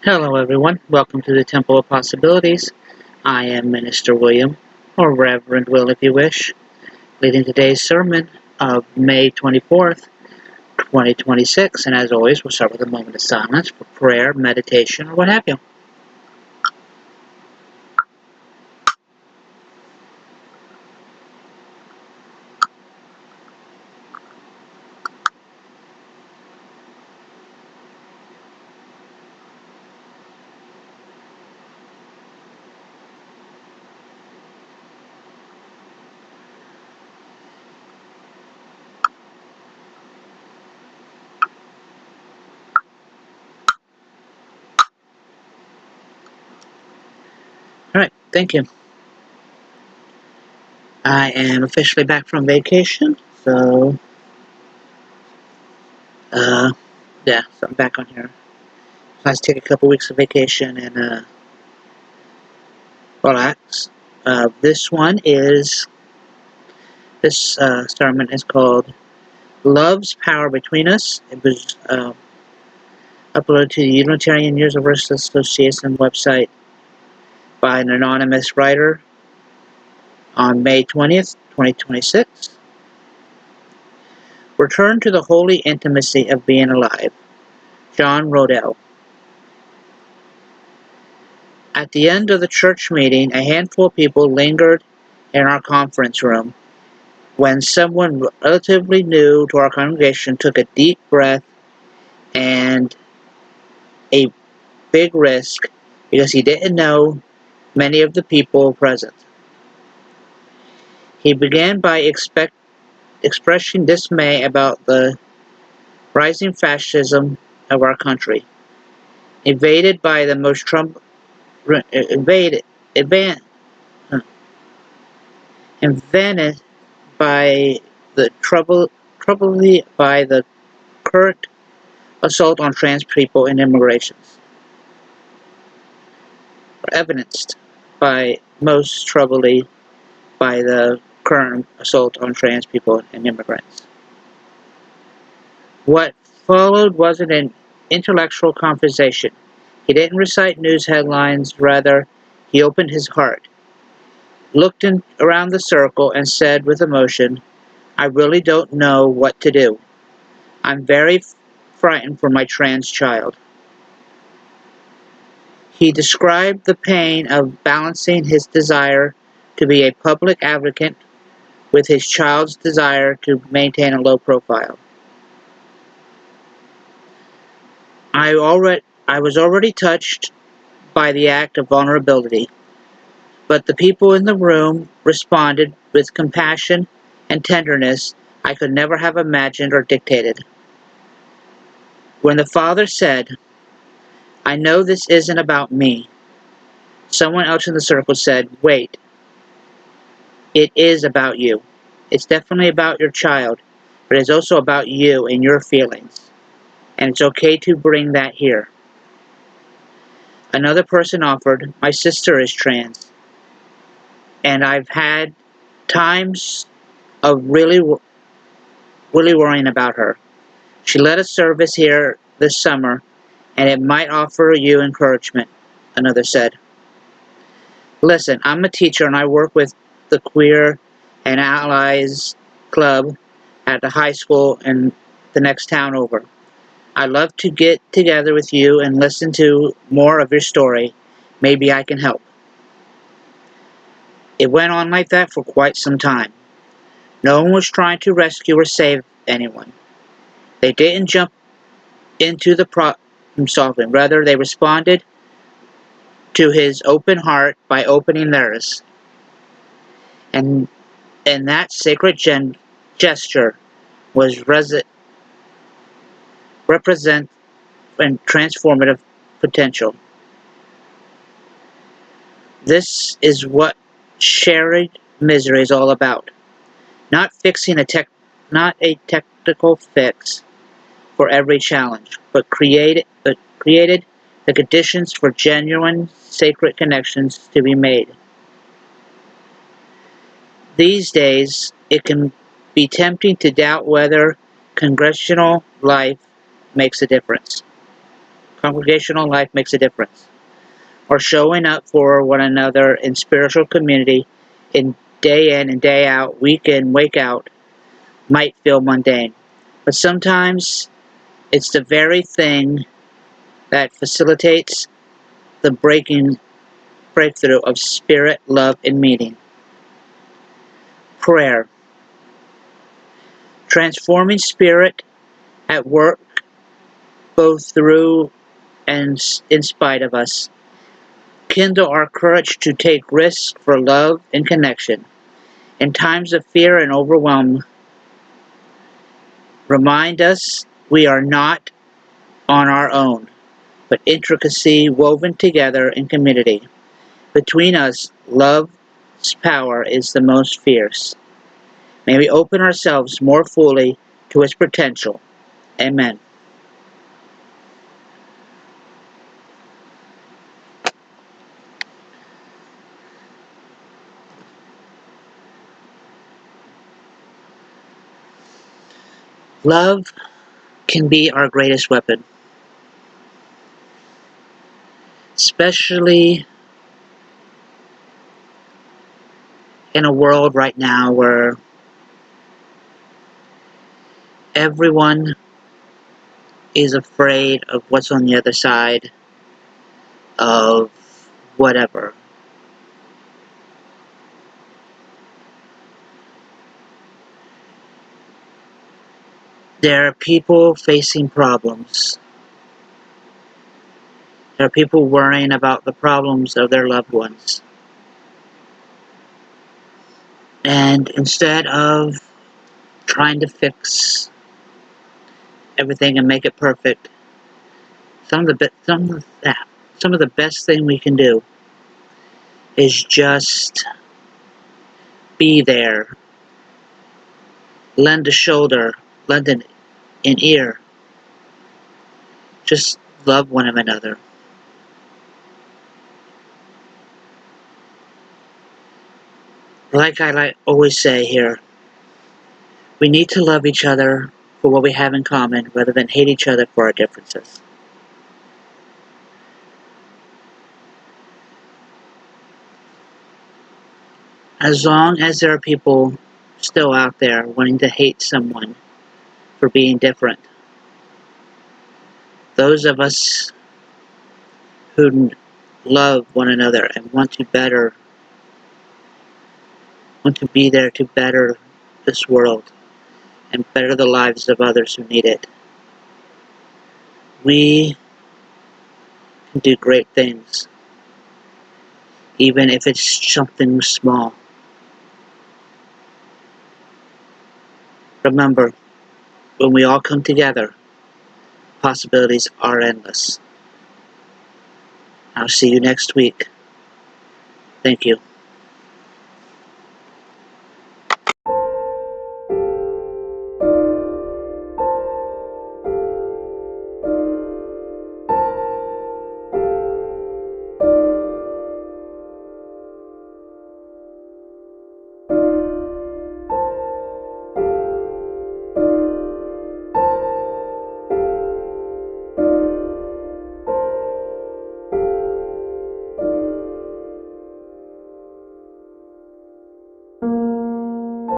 Hello everyone, welcome to the Temple of Possibilities. I am Minister William, or Reverend Will if you wish, leading today's sermon of May 24th, 2026, and as always we'll start with a moment of silence for prayer, meditation, or what have you. Alright, thank you. I am officially back from vacation, so I'm back on here. Let's take a couple weeks of vacation and relax. This sermon is called Love's Power Between Us. It was uploaded to the Unitarian Universalist Association website by an anonymous writer on May 20th, 2026. Return to the holy intimacy of being alive. John Rodell. At the end of the church meeting, a handful of people lingered in our conference room when someone relatively new to our congregation took a deep breath and a big risk because he didn't know many of the people present. He began by expressing dismay about the rising fascism of our country, invaded by the most invented by the troubling by the current assault on trans people and immigrations, evidenced by most troubling by the current assault on trans people and immigrants. What followed wasn't an intellectual conversation. He didn't recite news headlines, rather, he opened his heart, looked around the circle, and said with emotion, "I really don't know what to do. I'm very frightened for my trans child." He described the pain of balancing his desire to be a public advocate with his child's desire to maintain a low profile. I was already touched by the act of vulnerability, but the people in the room responded with compassion and tenderness I could never have imagined or dictated. When the father said, "I know this isn't about me," someone else in the circle said, "Wait, it is about you. It's definitely about your child, but it's also about you and your feelings, and it's okay to bring that here." Another person offered, "My sister is trans, and I've had times of really worrying about her. She led a service here this summer, and it might offer you encouragement," another said. "Listen, I'm a teacher and I work with the Queer and Allies Club at the high school in the next town over. I'd love to get together with you and listen to more of your story. Maybe I can help." It went on like that for quite some time. No one was trying to rescue or save anyone. They didn't jump into the problem solving. Rather, they responded to his open heart by opening theirs. And that sacred gesture was represent and transformative potential. This is what shared misery is all about. Not not a technical fix for every challenge, but created the conditions for genuine sacred connections to be made. These days, it can be tempting to doubt whether congregational life makes a difference. congregational life makes a difference, or showing up for one another in spiritual community in and day out, week in, week out, might feel mundane. But sometimes it's the very thing that facilitates the breakthrough of spirit, love, and meaning. Prayer. Transforming spirit at work both through and in spite of us. Kindle our courage to take risks for love and connection. In times of fear and overwhelm, remind us we are not on our own, but intricacy woven together in community. Between us, love's power is the most fierce. May we open ourselves more fully to its potential. Amen. Love can be our greatest weapon, especially in a world right now where everyone is afraid of what's on the other side of whatever. There are people facing problems. There are people worrying about the problems of their loved ones. And instead of trying to fix everything and make it perfect, some of the best thing we can do is just be there, lend a shoulder, lend an ear, just love one another. Like I always say here, we need to love each other for what we have in common rather than hate each other for our differences. As long as there are people still out there wanting to hate someone for being different, those of us who love one another and want to be there to better this world and better the lives of others who need it, we can do great things, even if it's something small. Remember, when we all come together, possibilities are endless. I'll see you next week. Thank you.